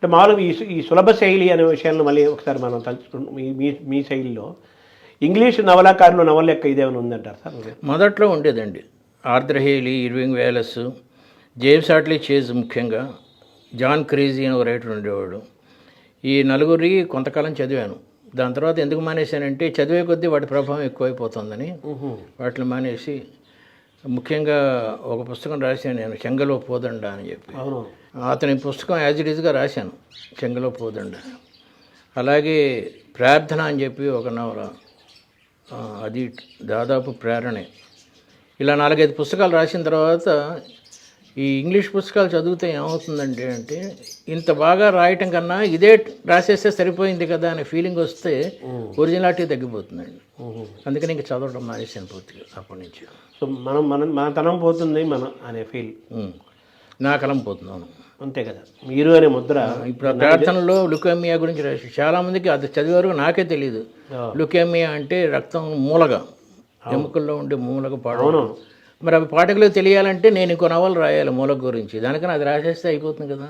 అంటే మామూలుగా ఈ సులభ శైలి అనే విషయంలో మళ్ళీ ఒకసారి మనం తలుచుకుంటాం. మీ శైలిలో ఇంగ్లీష్ నవలాకారులు నవల లెక్క ఇదేమైనా ఉందంటారు సార్? మొదట్లో ఉండేదండి. Arthur Hailey, Irving Wallace, James Hadley Chase, ముఖ్యంగా జాన్ క్రేజీ అని ఒక రైటర్ ఉండేవాడు. ఈ నలుగురి కొంతకాలం చదివాను. దాని తర్వాత ఎందుకు మానేశానంటే చదివే కొద్దీ వాటి ప్రభావం ఎక్కువైపోతుందని వాటిని మానేసి, ముఖ్యంగా ఒక పుస్తకం రాశాను నేను, చెంగలో పోదండ అని చెప్పి. అతని పుస్తకం యాజ్ ఇట్ ఈజ్గా రాశాను, చెంగలో పోదండ. అలాగే ప్రార్థన అని చెప్పి ఒక నవల, అది దాదాపు ప్రేరణే. ఇలా 4-5 పుస్తకాలు రాసిన తర్వాత ఈ ఇంగ్లీష్ పుస్తకాలు చదివితే ఏమవుతుందంటే ఇంత బాగా రాయటం కన్నా ఇదే రాసేస్తే సరిపోయింది కదా అనే ఫీలింగ్ వస్తే ఒరిజినాలిటీ తగ్గిపోతుందండి. అందుకని ఇంక చదవడం మానేసాను పూర్తిగా అప్పటి నుంచి. సో మన తనం పోతుంది మన అనే ఫీల్, నా కలం పోతున్నాను అంతే కదా. మీరు అనే ముద్ర ఇప్పుడు ప్రార్థనలో లుకేమియా గురించి రాసి చాలామందికి అది చదివారు, నాకే తెలియదు. లుకేమియా అంటే రక్తం మూలగా, ఎముకల్లో ఉండే మూలగా పాడడం. మరి అవి పాఠకులకు తెలియాలంటే నేను ఇంకో నవలు రాయాలి మూలక గురించి. దానికన్నా అది రాసేస్తే అయిపోతుంది కదా.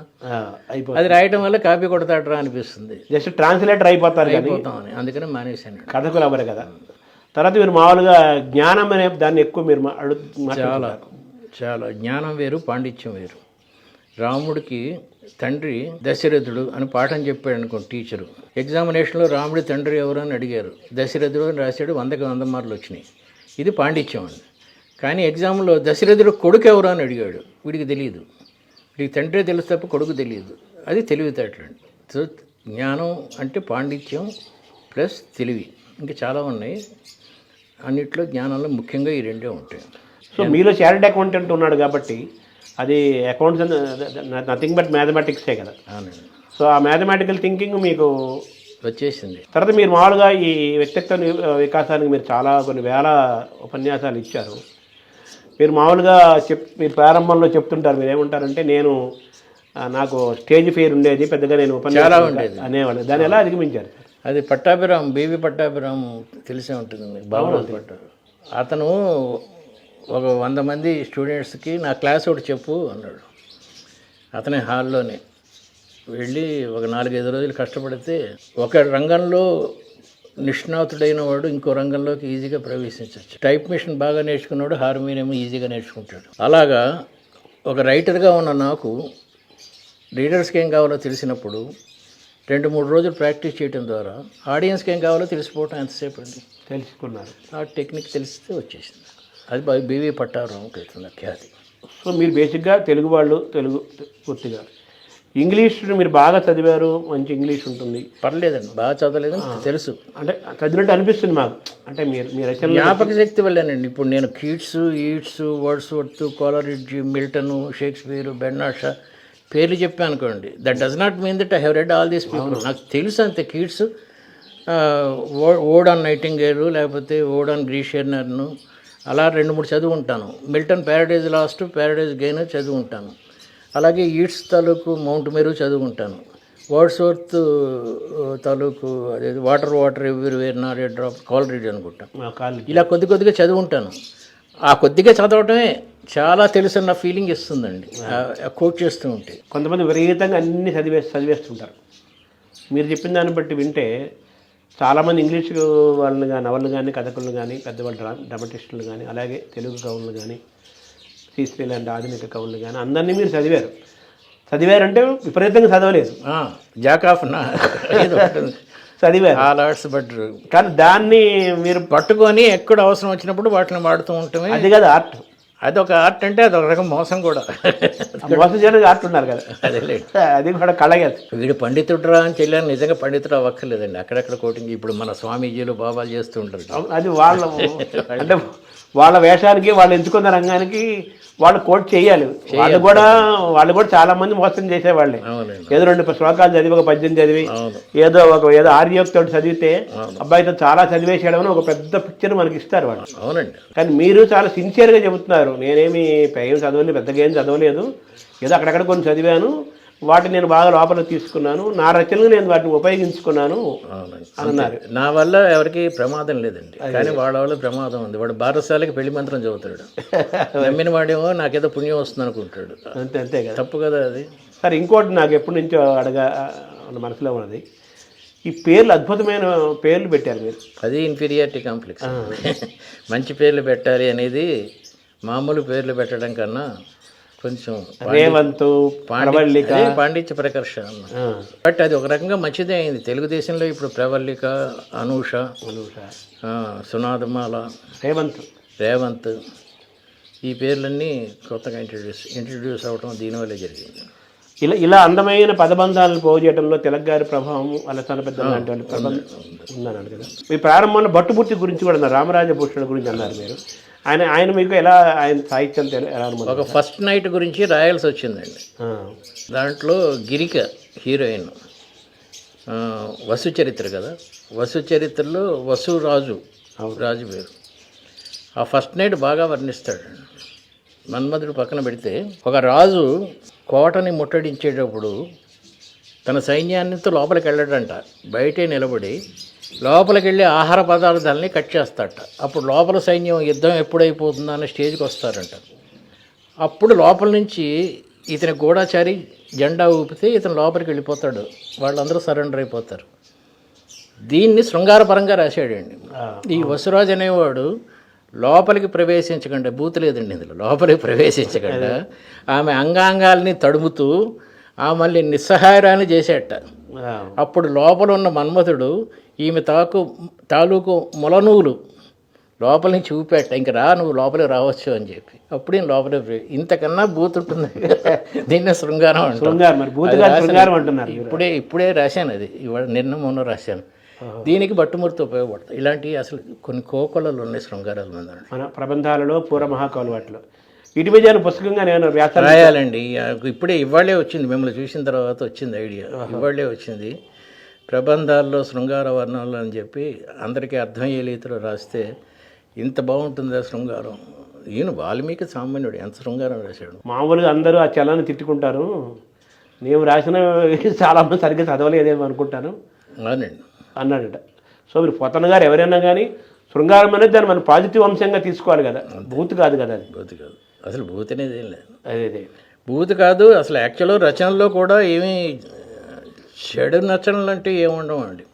అది రాయటం వల్ల కాపీ కొడతాడరా అనిపిస్తుంది. జస్ట్ ట్రాన్స్లేటర్ అయిపోతామని అందుకని మానేశాను. కథకులు అవ్వరు కదా. తర్వాత మీరు మామూలుగా జ్ఞానం అనే దాన్ని ఎక్కువ మీరు చాలా చాలా జ్ఞానం వేరు, పాండిత్యం వేరు. రాముడికి తండ్రి దశరథుడు అని పాఠం చెప్పాడు అనుకోండి టీచరు. ఎగ్జామినేషన్లో రాముడి తండ్రి ఎవరు అని అడిగారు, దశరథుడు అని రాశాడు, 100 మార్కులు వచ్చినాయి. ఇది పాండిత్యం అండి. కానీ ఎగ్జామ్లో దశరథుడు కొడుకు ఎవరు అని అడిగాడు, వీడికి తెలియదు. వీడికి తండ్రి తెలుసు తప్ప కొడుకు తెలియదు. అది తెలివితేటలండి. సో జ్ఞానం అంటే పాండిత్యం ప్లస్ తెలివి, ఇంకా చాలా ఉన్నాయి. అన్నిట్లో జ్ఞానంలో ముఖ్యంగా ఈ రెండే ఉంటాయి. సో మీలో చార్టెడ్ అకౌంటెంట్ ఉన్నాడు కాబట్టి అది అకౌంట్స్ నథింగ్ బట్ మ్యాథమెటిక్సే కదా. సో ఆ మ్యాథమెటికల్ థింకింగ్ మీకు వచ్చేసింది. తర్వాత మీరు మామూలుగా ఈ వ్యక్తిత్వ వికాసానికి మీరు చాలా కొన్ని వేల ఉపన్యాసాలు ఇచ్చారు. మీరు మామూలుగా మీరు ప్రారంభంలో చెప్తుంటారు, మీరు ఏమంటారంటే నాకు స్టేజ్ ఫియర్ ఉండేది, పెద్దగా నేను ఉపన్యాసం ఉండేది అనేవాళ్ళు. దాన్ని ఎలా అధిగమించారు? అది పట్టాభిరామ్, బీవీ పట్టాభిరామ్ తెలిసే ఉంటుంది మీకు, బాబురావు పట్టాభి. అతను ఒక 100 మంది స్టూడెంట్స్కి నా క్లాస్ ఒకటి చెప్పు అన్నాడు. అతనే హాల్లోనే వెళ్ళి ఒక 4-5 రోజులు కష్టపడితే ఒక రంగంలో నిష్ణాతుడైన వాడు ఇంకో రంగంలోకి ఈజీగా ప్రవేశించవచ్చు. టైప్ మిషన్ బాగా నేర్చుకున్నాడు, హార్మోనియం ఈజీగా నేర్చుకుంటాడు. అలాగా ఒక రైటర్గా ఉన్న నాకు రీడర్స్కి ఏం కావాలో తెలిసినప్పుడు 2-3 రోజులు ప్రాక్టీస్ చేయడం ద్వారా ఆడియన్స్కి ఏం కావాలో తెలిసిపోవటం ఎంతసేపు అండి. తెలుసుకున్నారు. ఆ టెక్నిక్ తెలిస్తే వచ్చేసింది. అది బీవీ పట్టాభిరామ్కి అవుతుంది ఖ్యాతి. సో మీరు బేసిక్గా తెలుగు వాళ్ళు, తెలుగు పూర్తిగా. ఇంగ్లీష్ మీరు బాగా చదివారు, మంచి ఇంగ్లీష్ ఉంటుంది. పర్లేదండి, బాగా చదవలేదు తెలుసు, అంటే చదివినట్టు అనిపిస్తుంది మాకు. అంటే మీ రచన జ్ఞాపక శక్తి వల్లేనండి. ఇప్పుడు నేను Keats, Yeats, Wordsworth, Coleridge, Milton, Shakespeare, Bernard Shaw పేర్లు చెప్పాను అనుకోండి, that does not mean that I have read all these people. నాకు తెలుసు అంతే. కీట్స్, ఓడ్ ఆన్ నైటింగేల్, లేకపోతే ఓడ్ ఆన్ గ్రీషియర్నర్ను అలా 2-3 చదువుకుంటాను. Milton Paradise last, Paradise gain చదువుకుంటాను. అలాగే ఈట్స్ తాలూకు మౌంట్ మేరు చదువుకుంటాను. వర్డ్స్వర్త్ తాలూకు అదే water everywhere not a drop, Coleridge అనుకుంటాను. ఇలా కొద్దిగా చదువుకుంటాను. ఆ కొద్దిగా చదవటమే చాలా తెలుసన్న ఫీలింగ్ ఇస్తుందండి కోట్ చేస్తూ ఉంటే. కొంతమంది విపరీతంగా అన్నీ చదివేస్తుంటారు. మీరు చెప్పిన దాన్ని బట్టి వింటే చాలామంది ఇంగ్లీష్ వాళ్ళని కానీ, నవళ్ళు కానీ, కథకులు కానీ, పెద్దవాళ్ళు డ్రామటిస్టులు కానీ, అలాగే తెలుగు కవులు కానీ, శ్రీశ్రీ లాంటి ఆధునిక కవులు కానీ అందరినీ మీరు చదివారంటే విపరీతంగా చదవలేదు, జాక్ ఆఫ్ చదివారు ఆల్ ఆర్ట్స్. బట్ కానీ దాన్ని మీరు పట్టుకొని ఎక్కడ అవసరం వచ్చినప్పుడు వాటిని వాడుతూ ఉంటామే. అది కదా ఆర్ట్. అదొక ఆర్ట్ అంటే అదొక రకం మోసం కూడా. మోసం చేయడానికి ఆర్ట్ ఉన్నారు కదా, అది కూడా కళ కదా. వీడు పండితుడురా అని చెల్లాను, నిజంగా పండితుడు అవ్వక్కర్లేదండి. అక్కడెక్కడ కోటింగ్ ఇప్పుడు మన స్వామీజీలు బాబాలు చేస్తూ ఉంటారు. అది అంటే వాళ్ళ వేషానికి, వాళ్ళు ఎంచుకున్న రంగానికి వాళ్ళు కోట్ చేయాలి. వాళ్ళు కూడా చాలా మంది మోసం చేసేవాళ్ళే. ఏదో 2 శ్లోకాలు చదివి, ఒక 10 చదివి, ఏదో ఆర్యోక్తో చదివితే అబ్బాయితో చాలా చదివేసేయడం అని ఒక పెద్ద పిక్చర్ మనకి ఇస్తారు వాళ్ళు. అవునండి. కానీ మీరు చాలా సిన్సియర్గా చెబుతున్నారు, నేనేమి ఏం చదవలేదు, పెద్దగా ఏం చదవలేదు, ఏదో అక్కడక్కడ కొన్ని చదివాను, వాటిని నేను బాగా లోపల తీసుకున్నాను, నా రచనలు నేను వాటిని ఉపయోగించుకున్నాను అన్నారు. నా వల్ల ఎవరికి ప్రమాదం లేదండి, కానీ వాళ్ళ వల్ల ప్రమాదం ఉంది. వాడు బారసాలకి పెళ్లి మంత్రం చదువుతాడు, నమ్మిన వాడేమో నాకేదో పుణ్యం వస్తుంది అనుకుంటాడు. అంతే కదా, తప్పు కదా అది. సార్ ఇంకోటి నాకు ఎప్పటి నుంచో మనసులో ఉన్నది, ఈ పేర్లు అద్భుతమైన పేర్లు పెట్టారు మీరు. అది ఇన్ఫీరియారిటీ కాంప్లెక్స్. మంచి పేర్లు పెట్టాలి అనేది మామూలు పేర్లు పెట్టడం కన్నా కొంచెం రేవంత్, ప్రవళిక, పాండిత్య ప్రకర్ష బట్ అది ఒక రకంగా మంచిదే అయింది. తెలుగుదేశంలో ఇప్పుడు ప్రవళిక, అనూష, సునాదమాల, రేవంత్ ఈ పేర్లన్నీ కొత్తగా ఇంట్రడ్యూస్ అవ్వడం దీనివల్లే జరిగింది. ఇలా అందమైన పదబంధాలను పోగు చేయడంలో తిలక్ గారి ప్రభావం, అలసాన పెద్ద లాంటి వాళ్ళ ప్రభావం ఉందన్నాడు కదా. మీ ప్రారంభంలో భట్టుమూర్తి గురించి కూడా అన్నారు, రామరాజభూషణ్ గురించి అన్నారు మీరు. ఆయన మీకు ఎలా, ఆయన సాహిత్యం ఎలా అనుమతి? ఒక ఫస్ట్ నైట్ గురించి రాయాల్సి వచ్చిందండి. దాంట్లో గిరిక హీరోయిన్, వసు చరిత్ర కదా, వసు చరిత్రలో రాజు పేరు. ఆ ఫస్ట్ నైట్ బాగా వర్ణిస్తాడు. మన్మధుడు పక్కన పెడితే ఒక రాజు కోటని ముట్టడించేటప్పుడు తన సైన్యాన్నితో లోపలికి వెళ్ళడంట, బయటే నిలబడి లోపలికి వెళ్ళి ఆహార పదార్థాలని కట్ చేస్తాడట. అప్పుడు లోపల సైన్యం యుద్ధం ఎప్పుడైపోతుందో అనే స్టేజ్కి వస్తారంట. అప్పుడు లోపల నుంచి ఇతని గూఢాచారి జెండా ఊపితే ఇతను లోపలికి వెళ్ళిపోతాడు, వాళ్ళందరూ సరెండర్ అయిపోతారు. దీన్ని శృంగారపరంగా రాశాడండి. ఈ వసురాజు అనేవాడు లోపలికి ప్రవేశించకుండా, బూతు లేదండి ఇందులో, లోపలికి ప్రవేశించకుండా ఆమె అంగాంగాల్ని తడుముతూ ఆమెల్ని నిస్సహాయరాన్ని చేసేట. అప్పుడు లోపల ఉన్న మన్మథుడు ఈమె తాలూకు ములనూలు లోపల నుంచి చూపెట్ట, ఇంక రా నువ్వు లోపలికి రావచ్చు అని చెప్పి. అప్పుడు నేను లోపలికి, ఇంతకన్నా బూత్ ఉంటుంది దీన్నే శృంగారం అంటున్నారు. ఇప్పుడే రాశాను, అది ఇవాళ నిన్న మొన్న రాశాను. దీనికి భట్టుమూర్తి ఉపయోగపడతాయి. ఇలాంటివి అసలు కొన్ని కోకొలలు ఉన్నాయి శృంగారాల మీద. మన ప్రబంధాలలో పూర్వ మహాకవులు వాటిలో వీటి మీద పుస్తకంగా నేను రాయాలండి. ఇవాళే వచ్చింది, మిమ్మల్ని చూసిన తర్వాత వచ్చింది ఐడియా, ఇవాళే వచ్చింది. ప్రబంధాల్లో శృంగార వర్ణాలు అని చెప్పి అందరికీ అర్థమయ్యే రీతిలో రాస్తే ఇంత బాగుంటుందా శృంగారం. ఈయన వాల్మీకి సామాన్యుడు, ఎంత శృంగారం రాశాడు. మామూలుగా అందరూ ఆ చలాన్ని తిట్టుకుంటారు, నేను రాసిన చాలామంది సరిగ్గా చదవలేదేమో అనుకుంటాను అన్నాడట. సో మీరు పొతన గారు ఎవరైనా కానీ శృంగారం అనేది దాన్ని మనం పాజిటివ్ అంశంగా తీసుకోవాలి కదా, బూత్ కాదు కదా. అది బూత్ కాదు, అసలు బూత్ అనేది ఏం లేదు. అదే బూత్ కాదు అసలు. యాక్చువల్గా రచనలో కూడా ఏమీ చెడు రచనలు అంటే ఏముండవు అండి.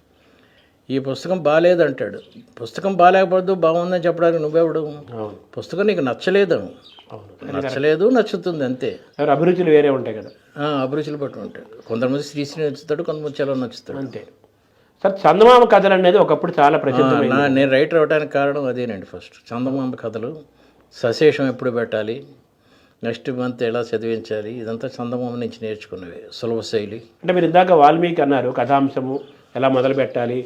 ఈ పుస్తకం బాగాలేదంటాడు, పుస్తకం బాగాలేకపోతే బాగుందని చెప్పడానికి నువ్వెవడు? పుస్తకం నీకు నచ్చలేదు, నచ్చుతుంది అంతే. అభిరుచులు వేరే ఉంటాయి కదా. అభిరుచులు బట్టి ఉంటాయి. కొంతమంది శ్రీశ్రీ నచ్చుతాడు, కొంతమంది చాలా నచ్చుతాడు అంతే. సార్ చందమామ కథలు అనేది ఒకప్పుడు చాలా ప్రసిద్ధమైన, నేను రైటర్ అవడానికి కారణం అదేనండి. ఫస్ట్ చందమామ కథలు, సశేషం ఎప్పుడు పెట్టాలి, నెక్స్ట్ మంత్ ఎలా చదివించాలి, ఇదంతా చందమామ నుంచి నేర్చుకున్నవి, సులభ శైలి. అంటే మీరు ఇందాక వాల్మీకి అన్నారు, కథాంశము ఎలా మొదలు పెట్టాలి,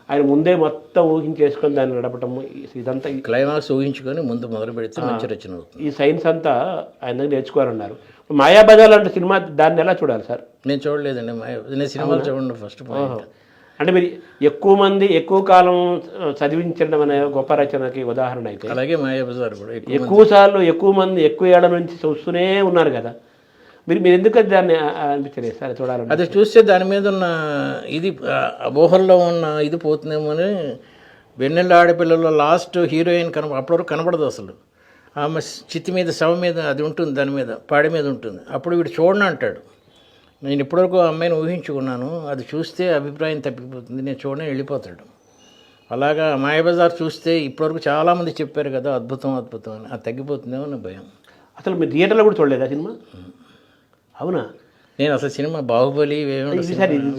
ఆయన ముందే మొత్తం ఊహించేసుకొని దాన్ని నడపటము, ఇదంతా క్లైమాక్స్ ఊహించుకొని ముందు మొదలు పెడితే మంచి రచన అవుతుంది. ఈ సైన్స్ అంతా ఆయన దగ్గర నేర్చుకోవాలన్నారు. మాయాబజార్ అంటే సినిమా, దాన్ని ఎలా చూడాలి సార్? నేను చూడలేదండి నేను సినిమాలు చూడండి ఫస్ట్ పాయింట్. అంటే మీరు ఎక్కువ కాలం చదివించడం అనే గొప్ప రచనకి ఉదాహరణ అయితే, అలాగే మాయాబజార్ కూడా ఎక్కువ మంది ఎక్కువ ఏళ్ల నుంచి చూస్తూనే ఉన్నారు కదా. మీరు ఎందుకు దాన్ని అనిపించలేదు సార్ చూడాలి? అది చూస్తే దాని మీద ఉన్న ఇది ఊహల్లో ఉన్న ఇది పోతుందేమో అని. వెన్నెల ఆడపిల్లలో లాస్ట్ హీరోయిన్ అప్పటివరకు కనపడదు అసలు. ఆమె చిత్తి మీద, శవం మీద అది ఉంటుంది, దాని మీద పాడి మీద ఉంటుంది. అప్పుడు వీడు చూడను అంటాడు. నేను ఇప్పటివరకు అమ్మాయిని ఊహించుకున్నాను, అది చూస్తే అభిప్రాయం తప్పిపోతుంది, నేను చూడని వెళ్ళిపోతాడు. అలాగా మాయాబజార్ చూస్తే ఇప్పటివరకు చాలామంది చెప్పారు కదా అద్భుతం అని, అది తగ్గిపోతుందేమో నా భయం. అసలు మీరు థియేటర్లో కూడా చూడలేదా సినిమా? అవునా? నేను అసలు సినిమా బాహుబలి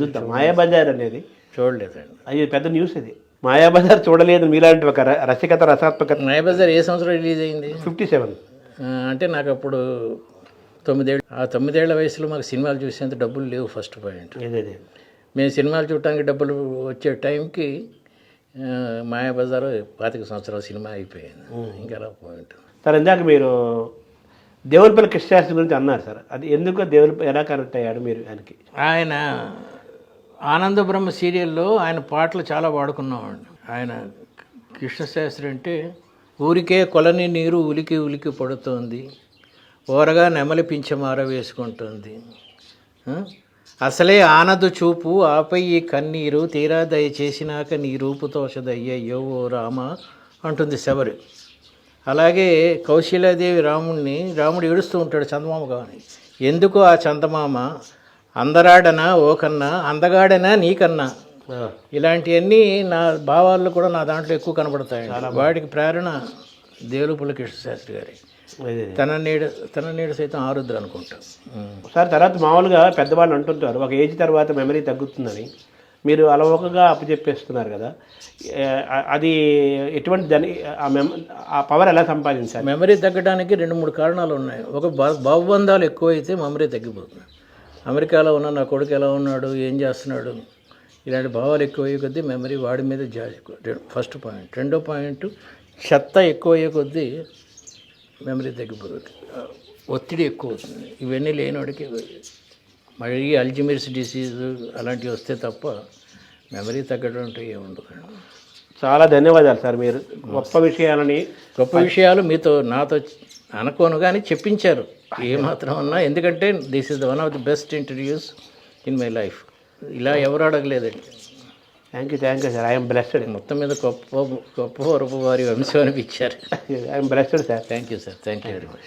చూద్దాం, మాయాబజార్ అనేది చూడలేదండి. అది పెద్ద న్యూస్. అది మాయాబజార్ చూడలేదు మీలాంటి ఒక రసాత్మకత. మాయాబజార్ ఏ సంవత్సరం రిలీజ్ అయింది? 57. అంటే నాకు అప్పుడు 9 ఏళ్ళు. ఆ 9 ఏళ్ల వయసులో మాకు సినిమాలు చూసేంత డబ్బులు లేవు. First point. మేము సినిమాలు చూడటానికి డబ్బులు వచ్చే టైంకి మాయాబజార్ 25 సంవత్సరాల సినిమా అయిపోయింది. ఇంకా అలా పాయింట్. సార్ ఇందాక మీరు దేవులపల్లి కృష్ణశాస్త్రి గురించి అన్నారు సార్, అది ఎందుకు ఎలా కనెక్ట్ అయ్యాడు మీరు ఆయనకి? ఆయన ఆనంద బ్రహ్మ సీరియల్లో ఆయన పాటలు చాలా వాడుకున్నామండి. ఆయన కృష్ణశాస్త్రి అంటే, ఊరికే కొలని నీరు ఉలికి ఉలికి పడుతోంది, ఓరగా నెమలి పింఛమార వేసుకుంటుంది, అసలే ఆనదు చూపు ఆపై ఈ కన్నీరు, తీరా దయచేసినాక నీ రూపు తోషదయ్యయ్యో ఓ రామ అంటుంది శబరి. అలాగే కౌశల్యాదేవి రాముడు ఏడుస్తూ ఉంటాడు చందమామ కాని, ఎందుకు ఆ చందమామ అందరాడనా ఓకన్నా అందగాడనా నీకన్నా ఇలాంటివన్నీ నా భావాల్లో కూడా నా దాంట్లో ఎక్కువ కనబడతాయి. వాటికి ప్రేరణ దేవులపల్లి కృష్ణశాస్త్రి గారి అదే తన నీడ సైతం ఆరుద్ర అనుకుంటా. సార్ తర్వాత మామూలుగా పెద్దవాళ్ళు అంటుంటారు ఒక ఏజ్ తర్వాత మెమరీ తగ్గుతుందని. మీరు అలవోకగా అప్పచెప్పేస్తున్నారు కదా, అది ఎటువంటి దాని ఆ పవర్ ఎలా సంపాదించాలి? మెమరీ తగ్గడానికి 2-3 కారణాలు ఉన్నాయి. ఒక భావబంధాలు ఎక్కువైతే మెమరీ తగ్గిపోతుంది. అమెరికాలో ఉన్న నా కొడుకు ఎలా ఉన్నాడు, ఏం చేస్తున్నాడు, ఇలాంటి భావాలు ఎక్కువయ్యే కొద్దీ మెమరీ వాడి మీద ఫస్ట్ పాయింట్. రెండో పాయింట్, చెత్త ఎక్కువయ్యే కొద్దీ మెమరీ తగ్గిపోతుంది, ఒత్తిడి ఎక్కువ అవుతుంది. ఇవన్నీ లేనివాడికి మళ్ళీ అల్జిమర్స్ డిసీజ్ అలాంటివి వస్తే తప్ప మెమరీ తగ్గడం అంటే ఏముండదు. చాలా ధన్యవాదాలు సార్, మీరు గొప్ప విషయాలు నాతో అనుకోను కానీ చెప్పించారు ఏమాత్రం ఉన్నా. ఎందుకంటే this is one of the best interviews in my life. ఇలా ఎవరు అడగలేదండి. Thank you sir. I'm blessed. మొత్తం మీద గొప్ప వారి వంశం అనిపించారు. I'm blessed sir. Thank you sir. Thank you very much.